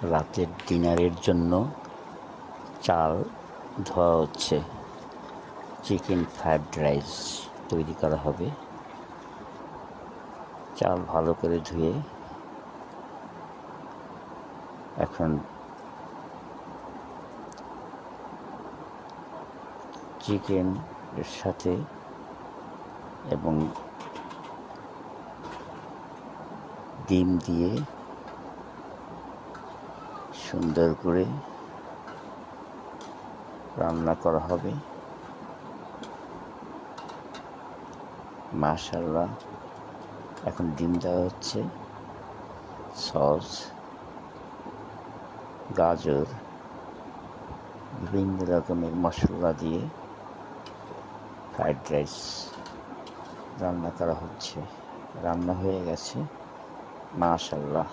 রাতের ডিনারের জন্য চাল ধোয়া হচ্ছে। চিকেন ফ্রাইড রাইস তৈরি করা হবে। চাল ভালো করে ধুয়ে এখন চিকেন এর সাথে এবং ডিম দিয়ে সুন্দর করে রান্না করা হবে। মাশাআল্লাহ, এখন ডিম দেওয়া হচ্ছে, সস, গাজর, বিভিন্ন রকমের মশলা দিয়ে ফ্রাইড রাইস রান্না করা হচ্ছে। রান্না হয়ে গেছে, মাশাআল্লাহ।